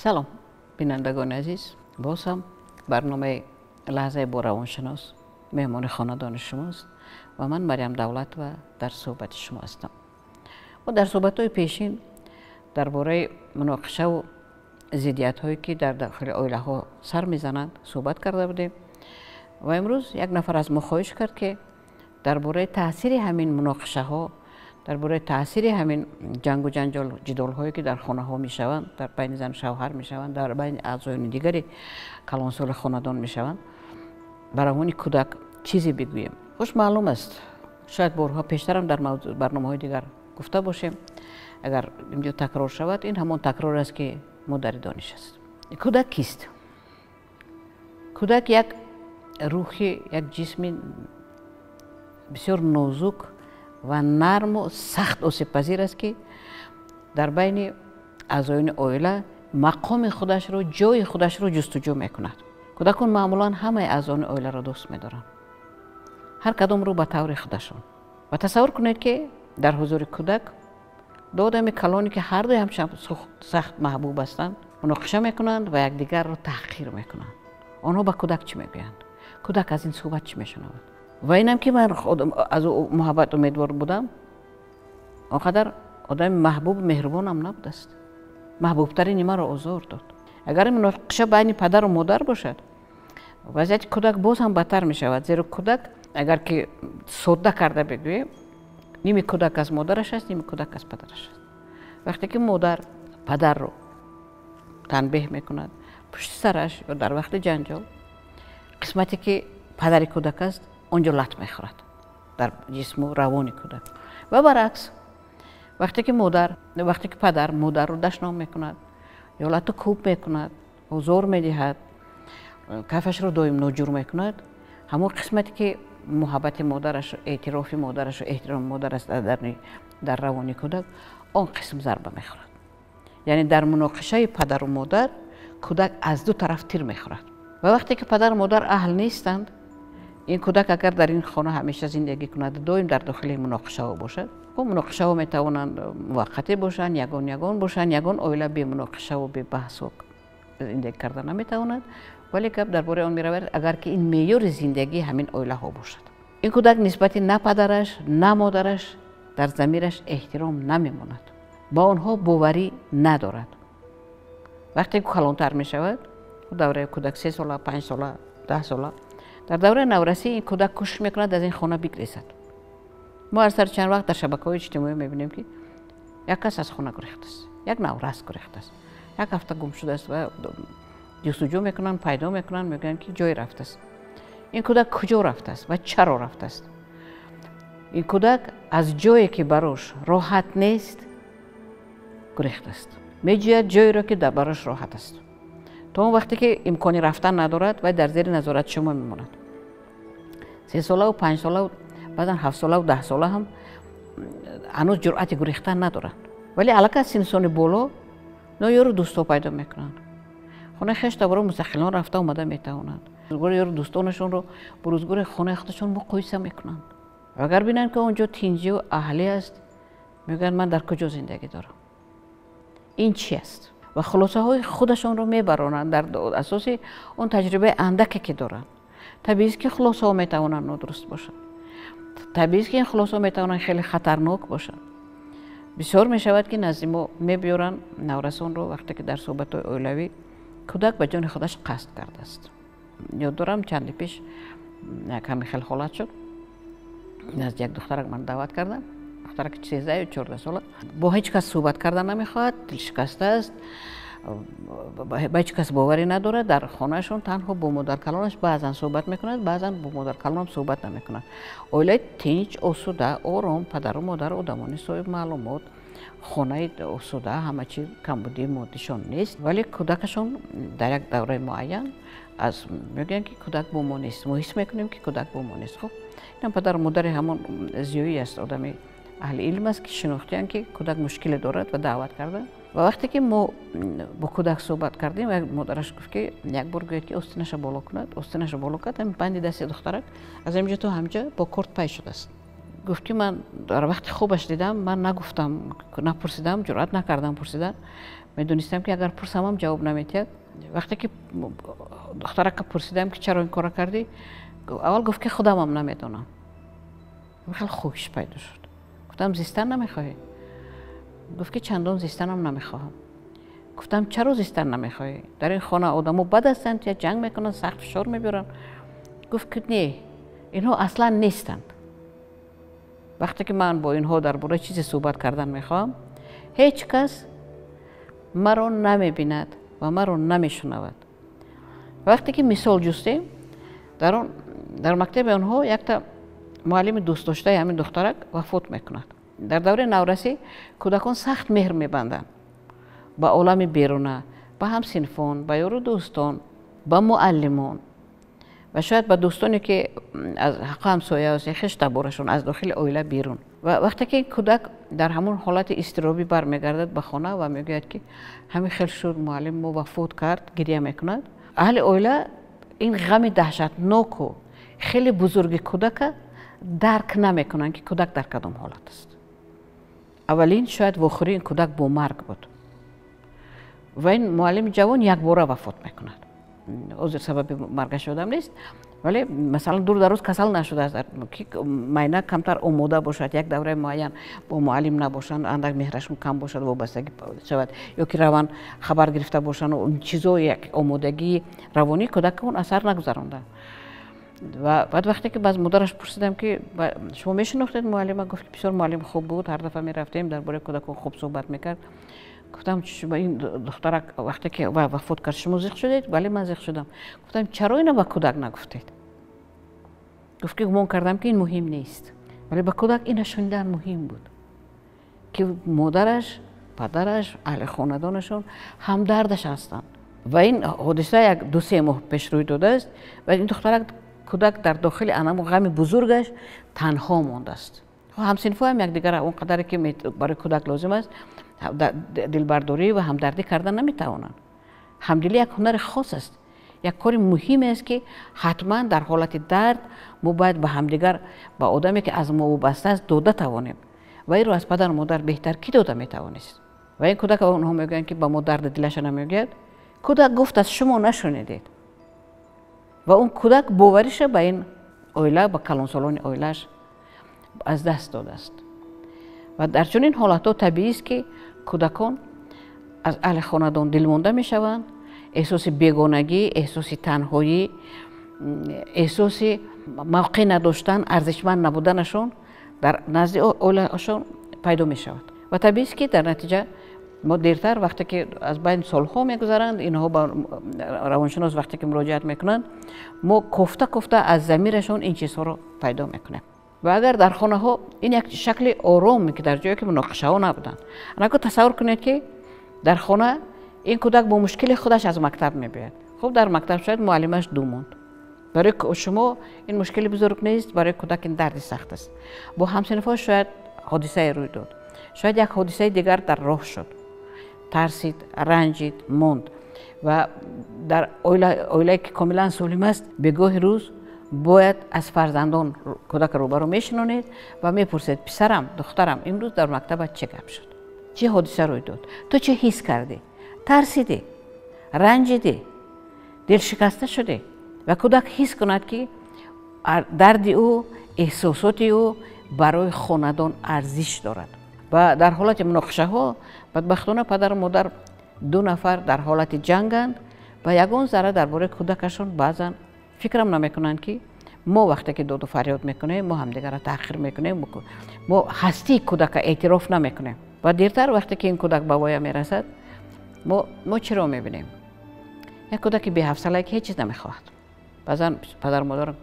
سلام بینندگان عزیز، باز هم برنامه لحظه با روانشناس مهمان خاندان شماست و من مریم دولت و در صحبت شما هستم. ما در صحبت های پیشین درباره مناقشه و ضدیت هایی که در داخل عائله ها سر میزنند صحبت کرده بودیم و امروز یک نفر از ما خواهش کرد که درباره تاثیر همین مناقشه ها، درباره تاثیر همین جنگ و جنجال جدال هایی که در خانه ها می شوند، در بین زن و شوهر می شوند، در بین اعضای دیگری کلانسال خاندان می شوند، برای کودک چیزی بگوییم. خوش معلوم است، شاید بارها پیشتر هم در برنامه های دیگر گفته باشیم، اگر اینجا تکرار شود این همان تکرار است که ما در دانش است. کودک کیست؟ کودک یک روحی، یک جسم بسیار نازک و نرم و سخت آسیب پذیر است که در بین اعضایان عائله مقام خودش رو، جای خودش رو جستجو میکند. کودکان معمولا همه اعضایان عائله را دوست میدارند، هر کدام رو به طور خودشون. و تصور کنید که در حضور کودک دو آدم کلانی که هر دوی هم سخت محبوب هستند مناقشه میکنند و یکدیگر رو تحقیر میکنند. آنها به کودک چی میگویند؟ کودک از این صحبت چی میشنود؟ و اینم که من خودم از محبت امیدوار بودم، آنقدر آدم محبوب مهربانم نبود است. محبوب ترین من را آزار داد. اگر این مناقشه بین پدر و مادر باشد، وضعیت کودک باز هم بدتر می شود، زیرا کودک اگر که ساده کرده بگوییم، نیمی کودک از مادرش است، نیمی کودک از پدرش است. وقتی که مادر پدر رو تنبیه میکند پشت سرش یا در وقت جنجال، قسمتی که پدر کودک است اونجا لط میخورد در جسم و روان کودک. و برعکس وقتی که پدر مادر رو دشنام میکند یا لط کوب میکند، زور میدهد، کفش رو دائم ناجور میکند، همون قسمتی که محبت مادرش، اعتراف مادرش و احترام مادر است در روان کودک، آن قسم ضربه میخورد. یعنی در مناقشه پدر و مادر کودک از دو طرف تیر میخورد. و وقتی که پدر و مادر اهل نیستند، این کودک اگر در این خانه همیشه زندگی کند، دائم در داخل مناقشه ها باشد، و مناقشه ها میتوانند موقتی باشند، یگان باشند، یگان عائله به مناقشه و به بحث و زندگی کردن نمیتواند. ولی گپ درباره آن میرود اگر که این معیار زندگی همین عائله ها باشد. این کودک نسبت نه پدرش نه مادرش در ضمیرش احترام نمیماند، با آنها باوری ندارد. وقتی که کلانتر می شود، دوره کودک 3 ساله، 5 ساله، 10 ساله، در دوره نورسی این کودک کوشش میکند از این خانه بگریزد. ما هر سر چند وقت در شبکه‌های اجتماعی میبینیم که یک کس از خانه گریخته است، یک نورس گریخته است، یک هفته گم شده است و جستجو میکنن، پیدا میکنن، میگن که جای رفته است. این کودک کجا رفته است و چرا رفته است؟ این کودک از جایی که براش راحت نیست گریخته است، میجوید جایی را که در براش راحت است. تا اون وقتی که امکانی رفتن ندارد و در زیر نظارت شما میماند. 3 ساله و 5 ساله و بعدا 7 ساله و 10 ساله هم هنوز جرأت گریختن ندارند، ولی علاقه سن بالا نه یارو دوستا پیدا میکنند، خونه خش دوباره مستقلا رفته اومده میتوانند، روزگار یارو دوستانشون رو با روزگار خونه خودشون مقایسه میکنند. اگر بینن که اونجا تینجی و اهلی است، میگن من در کجا زندگی دارم، این چی است؟ و خلاصه های خودشون رو میبرانند در اساس اون تجربه اندکی که دارن. طبیعی است که خلاصه ها میتوانند نادرست باشن، طبیعی است که این خلاصه ها میتوانند خیلی خطرناک باشن. بسیار میشود که نزد ما میبیارن نورسان رو وقتی که در صحبت های عائلوی کودک به جان خودش قصد کرده است. یاد دارم چندی پیش کمی خیلی حالت شد، نزد یک دخترک من دعوت کردم، دخترک 13 یا 14 ساله، با هیچ کس صحبت کردن نمیخواد، دل شکسته است، با هیچ کس باوری نداره، در خانهشون تنها با مادر کلانش بعضا صحبت میکند، بعضا با مادر کلان هم صحبت نمیکند. عائله تنج، آسوده، آرام، پدر و مادر آدمانی صاحب معلومات، خانه آسوده، همه چی کمبودی مادیشان نیست، ولی کودکشون در یک دوره معین از میگن که کودک با ما نیست، ما حس میکنیم که کودک با ما نیست. خب این پدر و مادر همون زیویی است، آدمی اهل علم است که شناختیان که کودک مشکل دارد و دعوت کردن. و وقتی که ما با کودک صحبت کردیم و مادرش گفت که یک بار گوید که آستینش بالا کند، آستینش بالا کرد، همین بند دست دخترک از اینجا تا همجا با کرد پای شده است. گفت که من در وقت خوبش دیدم، من نگفتم، نپرسیدم، جرئت نکردم پرسیدن. میدونستم که اگر پرسم جواب نمیدید. وقتی که دخترک پرسیدم که چرا این کار کردی، اول گفت که خودم هم نمیدونم. خیلی خوش پیدا شد. گفتم زیستن نمیخوای؟ گفت که چندان زیستنم نمیخواهم. گفتم چرا زیستن نمیخوای؟ در این خانه آدمو بد هستند یا جنگ میکنن، سخت فشار میبرن؟ گفت که نه، اینها اصلا نیستند. وقتی که من با اینها درباره چیزی صحبت کردن میخوام، هیچ کس مرا نمیبیند و مرا نمیشنود. وقتی که مثال جستیم، در مکتب آنها یک تا معلم دوست داشته همین دخترک وفات میکند. در دوره نورسی کودکان سخت مهر میبندند با عالم بیرونه، با همسنفان، با یارو دوستان، با معلمان و شاید با دوستانی که از حق همسایه است، خشت بارشون از داخل عائله بیرون. و وقتی که کودک در همون حالت اضطرابی برمیگردد به خانه و میگوید که همین خیلی شد معلم ما وفات کرد، گریه میکند، اهل عائله این غم دهشتناک و خیلی بزرگ کودک درک نمیکنن که کودک در کدام حالت است. اولین شاید و آخرین کودک با مرگ بود و این معلم جوان یک باره وفات میکند. عذر سبب مرگش شدم نیست، ولی مثلا دور دراز کسل نشده است که معینه کمتر آماده باشد، یک دوره معین با معلم نباشند، اندک مهرشون کم باشد، وابستگی شود، یا که روان خبر گرفته باشند و اون چیزا یک آمادگی روانی کودک اون اثر نگذرانده. و بعد وقتی که باز مادرش پرسیدم که شما میشناختید معلم؟ گفت که بسیار معلم خوب بود، هر دفعه میرفتیم درباره کودکان خوب صحبت میکرد. گفتم شما این دخترک وقتی که وفات کرد شما زیخ شدید؟ ولی من زیخ شدم. گفتم چرا اینو به کودک نگفتید؟ گفت که گمان کردم که این مهم نیست، ولی به کودک این شنیدن مهم بود که مادرش، پدرش، اهل خاندانشون همدردش هستند و این حادثه یک 2-3 ماه پیش روی داده است و این دخترک کودک در داخل انم غم بزرگش تنها مانده است. همسنفا هم یک دیگر اونقدر که برای کودک لازم است دلبرداری و همدردی کردن نمیتوانند. همدلی یک هنر خاص است، یک کار مهم است که حتما در حالت درد ما باید به همدیگر، با آدمی که از ما وابسته است داده توانیم و این رو از پدر مادر بهتر کی داده میتوانست. و این کودک اونها میگن که با ما درد دلش نمیگید، کودک گفت از شما نشنیدید و اون کودک باوریش به این عائله، به کلانسالان عائله‌اش از دست داده است. و در چنین حالت‌ها طبیعی است که کودکان از اهل خاندان دلمانده میشوند، احساس بیگانگی، احساس تنهایی، احساس موقع نداشتن، ارزشمند نبودنشون در نزد عائله‌شون پیدا میشود و طبیعی است که در نتیجه ما دیرتر وقتی که از بین سالها میگذرند، اینها با روانشناس وقتی که مراجعت میکنند، ما کوفته از ضمیرشون این چیزها رو پیدا میکنیم. و اگر در خانه ها این یک شکل آرام که در جایی که مناقشه ها نبودند، اگر تصور کنید که در خانه این کودک با مشکل خودش از مکتب میبید، خب در مکتب شاید معلمش دو موند، برای شما این مشکل بزرگ نیست، برای کودک این درد سخت است. با همسنفاش شاید حادثه روی داد، شاید یک حادثه دیگر در راه شد، ترسید، رنجید، موند و در عائله که کاملا سالم است بگاه روز باید از فرزندان کودک روبرو میشنونید و میپرسید پسرم، دخترم، امروز در مکتب چه گپ شد؟ چه حادثه روی داد؟ تو چه حس کردی؟ ترسیدی؟ رنجیدی؟ دل شکسته شده؟ و کودک حس کند که درد او، احساسات او برای خاندان ارزش دارد. و در حالت مناقشه ها بدبختانه پدر و مادر 2 نفر در حالت جنگند و یگان ذره درباره کودکشون بعضا فکرم نمیکنند که ما وقتی که داد و فریاد میکنیم ما همدیگر را تأخیر میکنیم، ما هستی کودک اعتراف نمیکنیم و دیرتر وقتی که این کودک به وای میرسد ما چرا میبینیم؟ یک کودک بی حوصله که هیچ چیز نمیخواهد. بعضا پدر مادر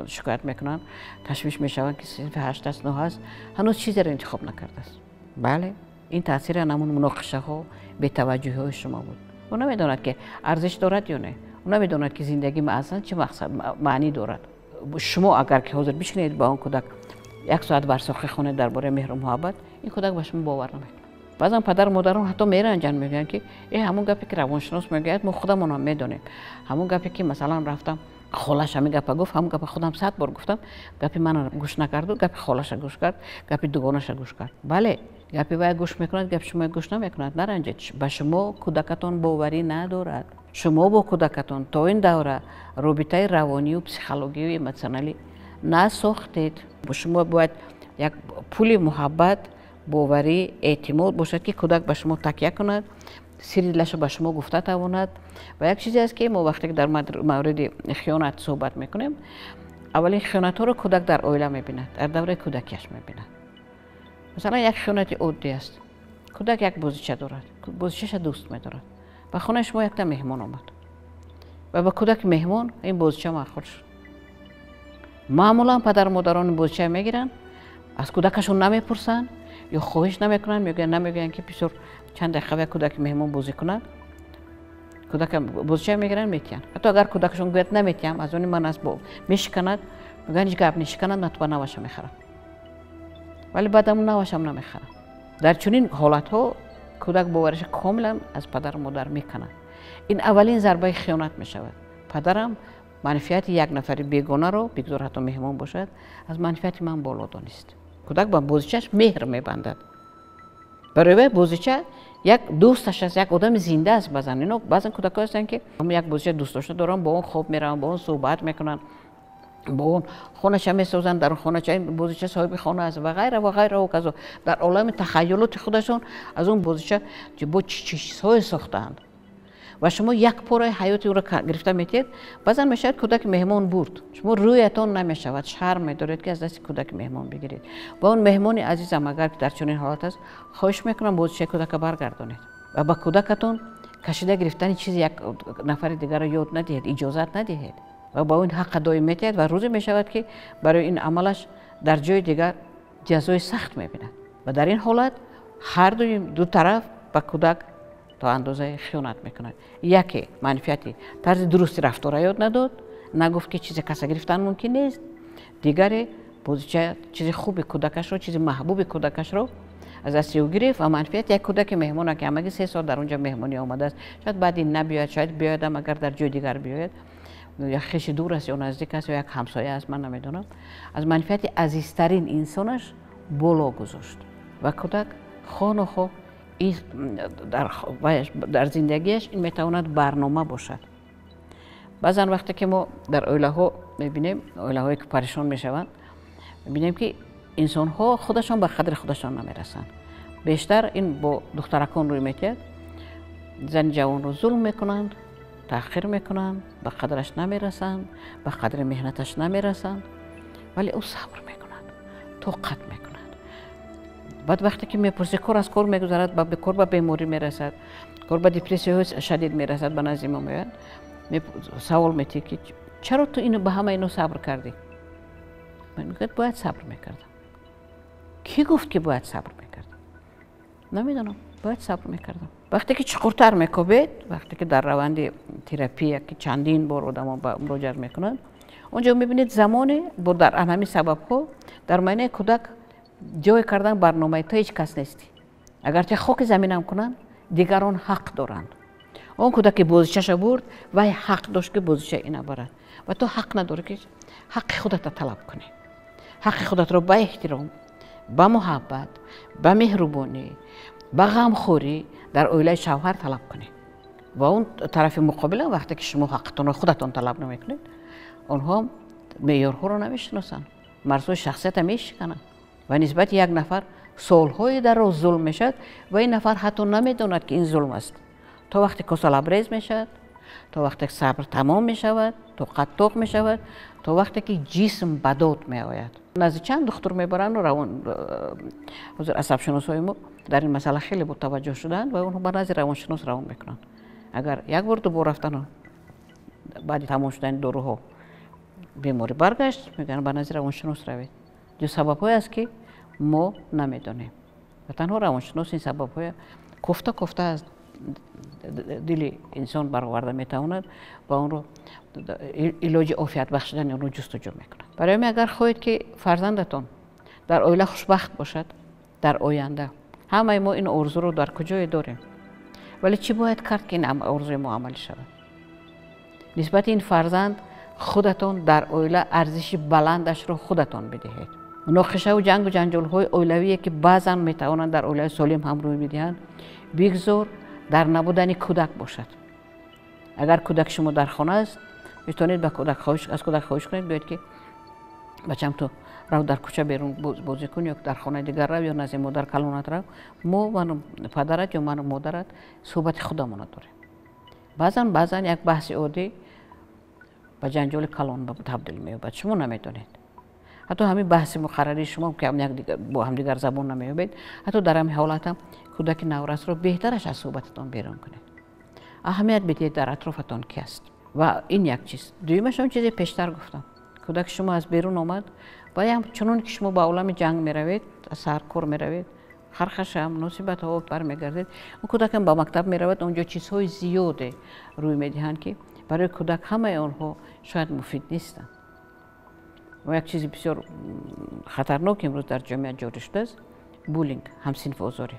شکایت میکنن، تشویش میشوند که صنف 8 است 9 است، هنوز چیزی را انتخاب نکرده است. بله، این تاثیر همون مناقشه ها، بی‌توجهی های شما بود. او نمیداند که ارزش دارد یا نه، او نمیداند که زندگی ما اصلا چه معنی دارد. شما اگر که حاضر بشینید با اون کودک 1 ساعت ورساخی خونه درباره مهر و محبت، این کودک به شما باور نمیکنه. بعضا پدر مادران حتی میرنجن، میگن که همون گپی که روانشناس میگه ما خودمون هم میدونیم، همون گپی که مثلا رفتم خالش همین گپ گفت، هم گپ خودم 100 بار گفتم. گپ من گوش نکرد و گپ خالش گوش کرد، گپ دوگانش گوش کرد. بله گپی وای گوش میکند، گپ شما گوش نمیکند. نرنجید. به شما کودکتان باوری ندارد. شما با کودکتان تا این دوره رابطه روانی و پسیکولوژی و ایموشنالی نساختید. شما باید یک پول محبت، باوری، اعتماد باشد که کودک به شما تکیه کند، سری دلش به شما گفته تواند. و یک چیزی است که ما وقتی که در مورد خیانت صحبت میکنیم، اولین خیانت ها رو کودک در عائله میبیند، در دوره کودکیش میبیند. مثلا یک خیانت عادی است. کودک یک بازیچه دارد، بازیچه‌ش دوست می‌دارد. به خانه شما یک تا مهمان آمد و به کودک مهمان این بازیچه مأخوذ شد. معمولا پدر و مادران بازیچه میگیرن، از کودکشون نمیپرسن یا خواهش نمیکنن، نمیگن که پسر چند دقیقه کودک مهمان بازی کند. کودک بازیچه میگیرن میتین. حتی اگر کودکشون گوید نمیتیم، از اون من از میشکند، میگن هیچ گپ نشکند، من تو نواشم میخرم. ولی بعدم نواشم نمیخرم. در چنین حالت ها کودک باورش کاملا از پدر و مادر میکنه. این اولین ضربه خیانت میشود. پدرم منفعت یک نفر بیگانه رو بگذار حتی مهمان باشد، از منفعت من بالا دانست. کودک با بازیچه‌اش مهر میبندد. برای بازیچه یک دوستش است، یک آدم زنده است. بعضن کودک‌ها هستن که یک بازیچه دوست داشته دارن، با اون خوب میرن، با اون صحبت میکنن، با اون خانه چه میسازن، در خانه چه بازیچه صاحب خانه است و غیره و غیره و کذا. در عالم تخیلات خودشون از اون بازیچه با چه چیزهای ساختند و شما یک پاره حیاتی او را گرفته میتید. بعضا میشد کودک مهمان برد، شما رویتون نمیشود، شرم میدارید که از دست کودک مهمان بگیرید. با اون مهمان عزیزم اگر در چنین حالت است، خواهش میکنم بازیچه کودک برگردانید و با کودکتون کشیده گرفتن چیزی یک نفر دیگر را یاد ندهید، اجازت ندهید و با اون حق دائم میتید و روزی میشود که برای این عملش در جای دیگر جزای سخت میبیند و در این حالت هر دو طرف با کودک تا اندازه خیانت میکنند. یکی منفعتی طرز درستی رفتار یاد نداد، نگفت که چیز کسا گرفتن ممکن نیست. دیگری بازیچه چیز خوب کودکش رو، چیز محبوب کودکش رو از دست او گرفت و منفعت یک کودک مهمان که همگی 3 سال در اونجا مهمانی آمده است، شاید بعدی نبیاید، شاید بیاید اگر در جای دیگر بیاید، یا خیش دور است یا نزدیک است یا یک همسایه است، من نمیدونم، از منفعت عزیزترین انسانش بالا گذاشت و کودک خان و خو در زندگیش این میتواند برنامه باشد. بعضا وقتی که ما در عائله ها میبینیم، عائله هایی که پریشان میشوند، میبینیم که انسان ها خودشان به قدر خودشان نمیرسند. بیشتر این با دخترکان روی میتید، زن جوان رو ظلم میکنند، تأخیر میکنند، به قدرش نمیرسند، به قدر مهنتش نمیرسند، ولی او صبر میکنند، طاقت میکنند. بعد وقتی که میپرسی کار از کار میگذارد، به کار به بیماری میرسد، کار به دیپرسی شدید میرسد، به نزد ما میاد، سوال میتی که چرا تو اینو به همه اینو صبر کردی؟ من میگم باید صبر میکردم. کی گفت که باید صبر میکردم؟ نمیدونم، باید صبر میکردم. وقتی که چقورتر میکوبید، وقتی که در روند تراپی که چندین بار آدم با مراجعه میکنند، اونجا میبینید زمانی با در همین سبب ها در معنی کودک جای کردن برنامه تو هیچ کس نیستی. اگرچه خاک زمینم کنن، دیگران حق دارند. اون کودک بازیچه‌ش برد و حق داشت که بازیچه اینا برد و تو حق نداری که حق خودت طلب کنی. حق خودت رو با احترام، با محبت، با مهربانی، با غمخوری در عائله شوهر طلب کنی. و اون طرف مقابل وقتی که شما حقتون رو خودتون طلب نمیکنید، اونها معیارها رو نمیشناسن، مرزهای شخصیت میشکنن و نسبت یک نفر سالهای در روز ظلم میشد و این نفر حتی نمیداند که این ظلم است. تا وقتی کاسه لبریز میشد، تا وقتی صبر تمام میشود، تا قطاق میشود، تا وقتی که جسم بداد میآید. نزد چند دکتر میبرن و روان حضور عصب شناسای ما در این مسئله خیلی متوجه شدند و اونها به نزد روانشناس روان میکنن. اگر یک بار دو بار رفتن بعد تمام شدن داروها بیماری برگشت، میگن به نزد روانشناس روید. جو سبب‌های است که ما نمیدونیم و تنها روانشناس این سبب‌های کوفته از دل انسان برآورده میتواند و اون رو علاج عافیت بخشیدن اون رو جستجو میکنه. برای من اگر خواهید که فرزندتون در عائله خوشبخت باشد در آینده، همه ما این آرزو رو در کجای داریم، ولی چی باید کرد که این آرزوی ما عملی شود؟ نسبت این فرزند خودتان در اویله ارزش بلندش رو خودتان بدهید. مناقشه و جنگ و جنجال های اولویی که بعضا میتوانند در اوله سالم هم روی بدهند، بگذار در نبودن کودک باشد. اگر کودک شما در خانه است، میتونید به کودک از کودک خواهش کنید بیاید که بچم تو رو در کوچه بیرون بازی کن، یا در خانه دیگر رو، یا نزد مادر کلانت رو. ما من پدرت یا من مادرت صحبت خودمون داریم. بعضا یک بحث عادی به جنجال کلان تبدیل می‌یابد. شما نمیدونید. حتی همین بحث مقرری شما که با هم دیگر زبان نمی‌یابید، حتی در همین حالت هم کودک نورس رو بهترش از صحبتتان بیرون کنید. اهمیت بدید در اطرافتان کی است. و این یک چیز. دویمش اون چیزی پیشتر گفتم. کودک شما از بیرون آمد و چنان که شما با عالم جنگ میروید، سرکار میروید، خرخش هم نصیبت ها برمیگردید، اون کودک هم با مکتب میرود، اونجا چیزهای زیاده روی میدهند که برای کودک همه آنها شاید مفید نیستند. و یک چیز بسیار خطرناک امروز در جامعه جاری شده است، بولینگ، همسنف آزاری.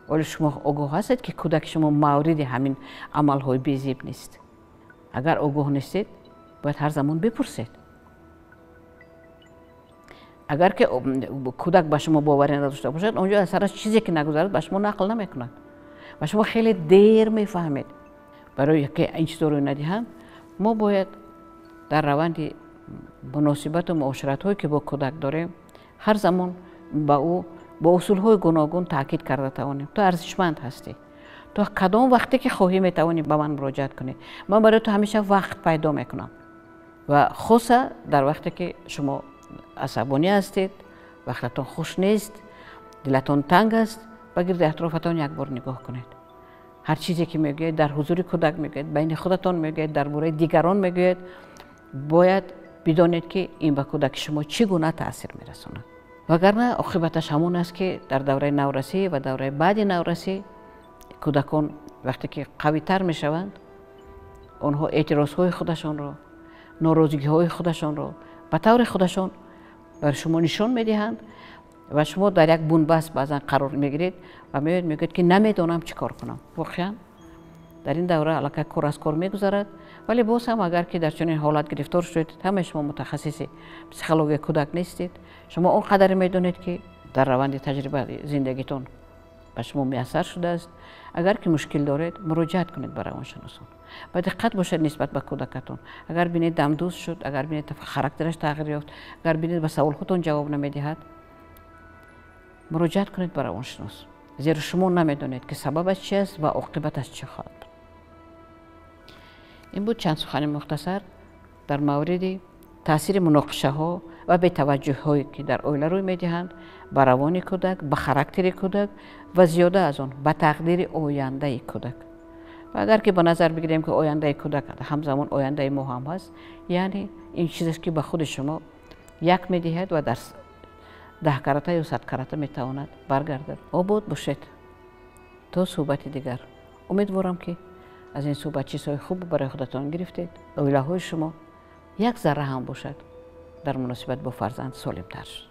ولی شما آگاه هستید که کودک شما مورد همین عملهای بی‌زیب نیست. اگر آگاه نیستید باید هر زمان بپرسید. اگر که کودک به شما باوری نداشته باشد، اونجا از سر چیزی که نگذارد به شما نقل نمیکند و شما خیلی دیر میفهمید. برای که این چیزا رو ندهند، ما باید در روند مناسبت و معاشرت هایی که با کودک داریم هر زمان با او با اصول های گوناگون تاکید کرده توانیم. تو ارزشمند هستی، تو کدام وقتی که خواهی میتوانی به من مراجعت کنی، من برای تو همیشه وقت پیدا میکنم. و خصوصا در وقتی که شما عصبانی هستید، وقتتون خوش نیست، دلتون تنگ است، بگیرید اطرافتون یک بار نگاه کنید. هر چیزی که میگوید در حضور کودک میگوید، بین خودتون میگوید، درباره دیگران میگوید، باید بدانید که این به کودک شما چگونه تاثیر میرساند. وگرنه عاقبتش همون است که در دوره نورسی و دوره بعد نورسی کودکان وقتی که قوی تر میشوند، آنها اعتراض های خودشان را، ناراضگی های خودشان را به طور خودشان بر شما نشان میدهند و شما در یک بنبست بعضا قرار میگیرید و میگید که نمیدونم چی کار کنم. واقعا در این دوره علاقه کار از کار میگذارد، ولی باز هم اگر که در چنین حالت گرفتار شدید، همه شما متخصص پسیکولوژی کودک نیستید، شما اونقدر میدونید که در روند تجربه زندگیتون به شما میسر شده است. اگر که مشکل دارید مراجعت کنید به روانشناسان. با دقت باشید نسبت به کودکتون. اگر بینید دمدوز شد، اگر بینید خاراکترش تغییر یافت، اگر بینید به سوال خودتون جواب نمیدهد، مراجعت کنید به روانشناس. زیرا شما نمیدونید که سببش چی است و عاقبتش چه خواهد بود. این بود چند سخن مختصر در مورد تاثیر مناقشه ها و به توجه هایی که در اویله روی میدهند به روان کودک، به خاراکتر کودک و زیاده از آن به تقدیر آینده کودک. و اگر که به نظر بگیریم که آینده کودک همزمان آینده ما هم هست، یعنی این چیزی که به خود شما یک میدهد و در 10 کراته یا 100 کراته میتواند برگردد. آباد باشید تا صحبت دیگر. امیدوارم که از این صحبت چیزهای خوب برای خودتان گرفتید. اویله های شما یک ذره هم باشد در مناسبت با فرزند سالم تر شد.